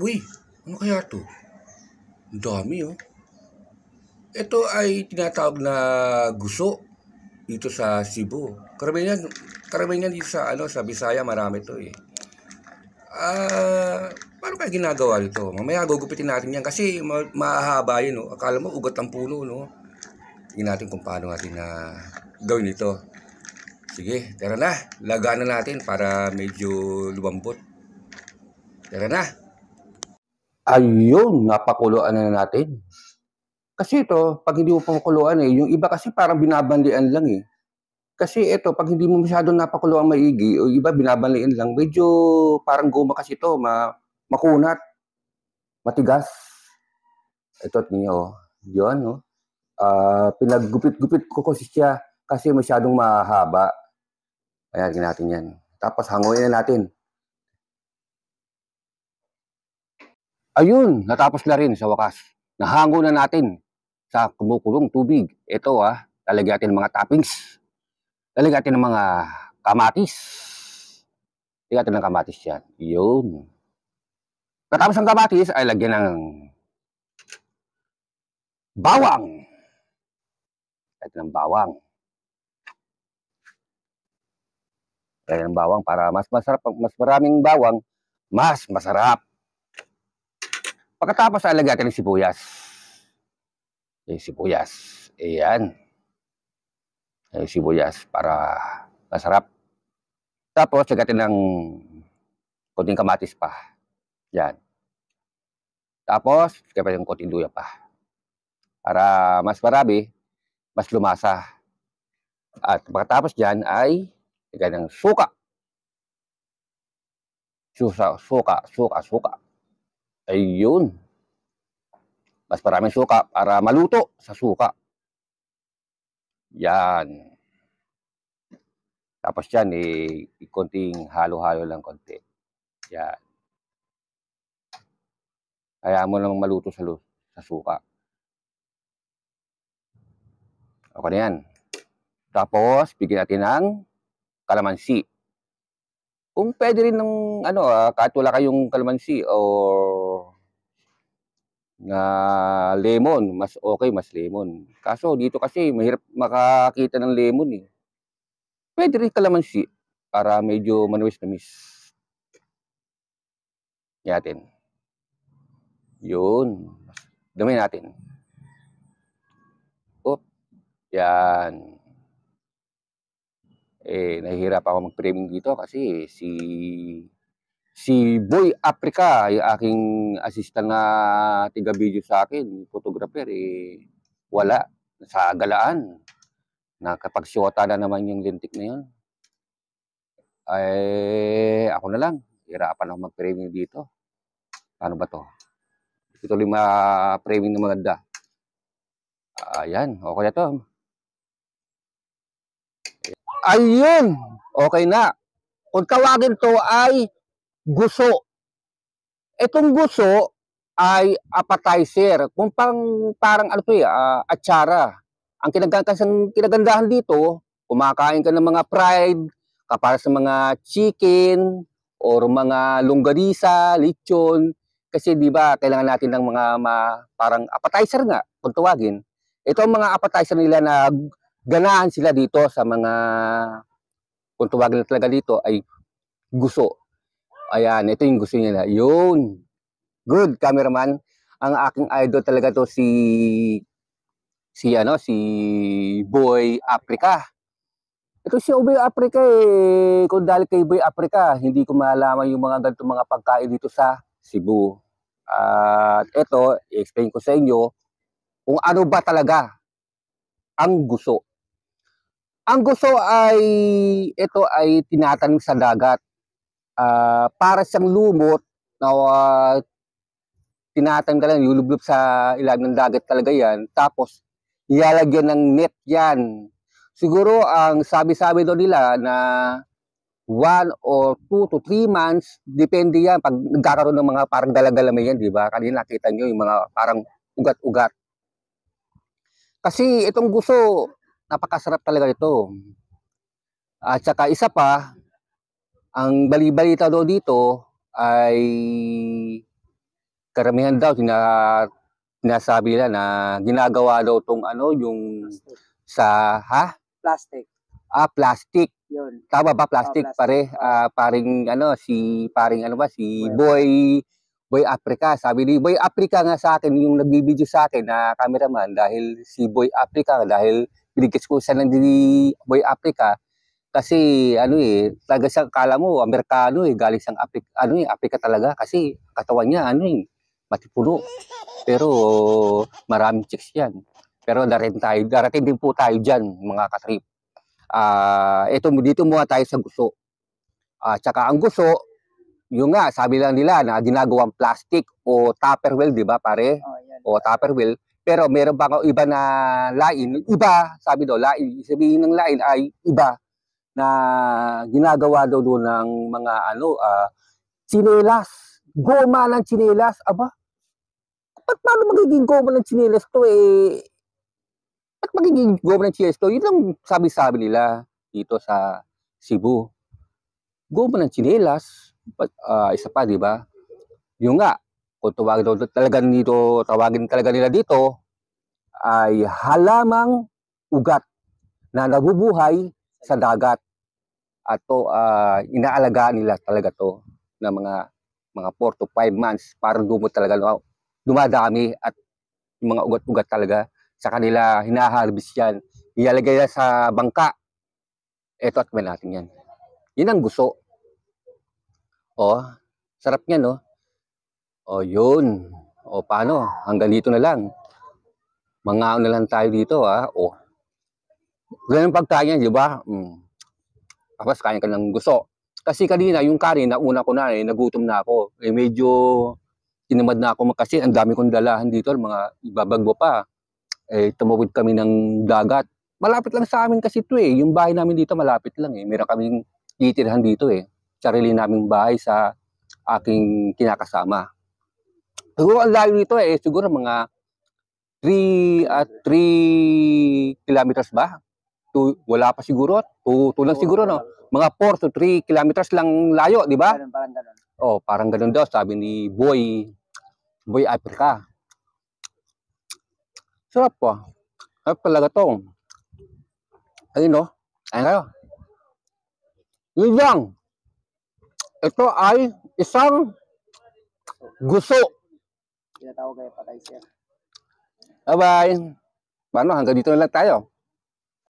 Uy, ano kaya to? Ang dami oh. Ito ay tinatawag na guso dito sa Cebu. Karamihan dito sa sa Bisaya marami to eh. Paano kaya ginagawa nito? Mamaya gugupitin natin yan kasi mahahaba yun, no? Akala mo ugat ang puno, no? Tingnan natin kung paano natin na gawin ito. Sige, tara na. Lagaan na natin para medyo lumambot. Tara na. Ayun, napakuluan na natin. Kasi ito, pag hindi mo pakuluan yung iba kasi parang binabanlian lang eh. Kasi ito, pag hindi mo masyadong napakuluan maigi, o iba binabanlian lang, medyo parang goma kasi ito, makunat, matigas. Ito, niyo, yun, no? Pinaggupit-gupit ko kasi siya kasi masyadong mahaba. Ayan, natin yan. Tapos hanguin na natin. Ayun, natapos na rin sa wakas. Nahango na natin sa kumukulong tubig. Ito lalagyan natin ng mga toppings. Lalagyan natin ng mga kamatis. Lalagyan natin ng kamatis yan. Yun. Katapos ng kamatis ay lagyan ng bawang. Lagyan ng bawang. Lagyan ng bawang para mas masarap. Mas maraming bawang, mas masarap. Pagkatapos ay lagyan natin ng sibuyas. Yung sibuyas. Ayan. Yung sibuyas para masarap. Tapos lagyan natin ng konting kamatis pa. Yan. Tapos lagyan pa yung konting luya pa. Para mas marami, mas lumasa. At pagkatapos dyan ay lagyan ng suka. Suka. Ayun. Mas maraming suka para maluto sa suka. Yan. Tapos dyan, konting halo-halo lang konti. Yan. Hayaan mo lang maluto sa suka. Okay na yan. Tapos, bigyan natin ng kalamansi. Kung pwede rin ng kahit wala kayong kalamansi or na lemon, mas okay, mas lemon. Kaso dito kasi mahirap makakita ng lemon eh. Pwede rin kalamansi para medyo manumis-numis. Yatin. Yun. Dami natin. Yan. Nahihirap ako mag-framing dito kasi si Boy Africa, yung aking assistant na tiga-video sa akin, photographer, wala. Sa galaan. Nakapagsyota na naman yung lintik na yun. Ako na lang. Hirapan ako mag-framing dito. Paano ba to? Ito ulit ma-framing na maganda. Ayan, okay na to. Ayun, okay na. Kung tawagin to ay guso. Itong guso ay appetizer. Kung parang ano to atsara. Ang kinagandahan dito, kumakain ka ng mga fried, kapara sa mga chicken, or mga longganisa, lechon. Kasi di ba kailangan natin ng mga parang appetizer nga, kung tawagin. Ito ang mga appetizer nila na ganahan sila dito sa mga, kung tawagin talaga dito ay guso. Ayan, ito yung gusto nila. Yun. Good, cameraman. Ang aking idol talaga to si Boy Africa. Ito si Boy Africa kung dahil kay Boy Africa, hindi ko malaman yung mga ganitong mga pagkain dito sa Cebu. At ito, i-explain ko sa inyo kung ano ba talaga ang guso. Ang guso ito ay tinatanim sa dagat. Para siyang lumot na tinatanim talaga, yulublob sa ilalim ng dagat talaga yan. Tapos, ilalagyan ng net yan. Siguro, ang sabi-sabi doon nila na 1 or 2 to 3 months, depende yan. Pag nagkakaroon ng mga parang dalagalame yan, di ba? Kanina nakita nyo yung mga parang ugat-ugat. Kasi itong guso, napakasarap talaga ito. At saka isa pa, ang bali-balita doon dito ay karamihan daw sinasabi nila na ginagawa daw tong ano yung sa Plastic. plastic. Yun. Tama ba plastic, plastic. pare? Paring ano si Boy Africa. Sabi ni Boy Africa nga sa akin yung nagbibideo sa akin na cameraman dahil si Boy Africa dahil binigkas ko sa ni Boy Africa kasi ano talaga siya kala mo Amerikano galing siyang Africa, Africa talaga kasi katawan niya matipuno. Pero maraming chicks yan. Pero darating din po tayo diyan mga katrip. Dito muna tayo sa guso. Tsaka ang guso, yung nga, sabi lang nila na ginagawang plastic o tupperware, di ba pare? O tupperware. Pero meron pa iba na lain. Iba, sabi daw, lain. Sabihin ng lain ay iba na ginagawa daw doon ng mga tsinelas. Goma ng tsinelas. Aba, paano magiging goma ng tsinelas to Ba't magiging goma ng tsinelas to? Yun lang sabi-sabi nila dito sa Cebu. Goma ng tsinelas. Isa pa, di ba? Yung nga, kung tawagin talaga nila dito, ay halamang ugat na nabubuhay sa dagat. At inaalagaan nila talaga to na mga 4 to 5 months para dumadami at yung mga ugat-ugat talaga sa kanila hinaharvest yan. Ilalagay na sa bangka. Ito at may natin yan. Yun ang gusto. Sarap niya, no? Yun. Paano? Hanggang dito na lang. Mangaon na lang tayo dito, ganun pagkain yan, di ba? Tapos kain ka ng gusto. Kasi kanina, yung kanin, nauna ko na nagutom na ako. Medyo tinamad na ako kasi ang dami kong dalahan dito, mga ibabagbo pa. Tumawid kami ng dagat. Malapit lang sa amin kasi ito Yung bahay namin dito malapit lang Meron kaming titirahan dito Sarili naming bahay sa aking kinakasama. Siguro ang layo nito siguro mga 3 kilometers ba? Wala pa siguro. 2 lang siguro, no? Mga 4 to 3 kilometers lang layo, di ba? Parang ganun. Parang ganun daw, sabi ni Boy Africa. Sarap po. Sarap talaga to. Ayun, no? Ayun kayo. Yun lang. Ito ay isang guso. Tinatawag kayo patay, sir. Bye-bye. Paano? Hanggang dito na lang tayo.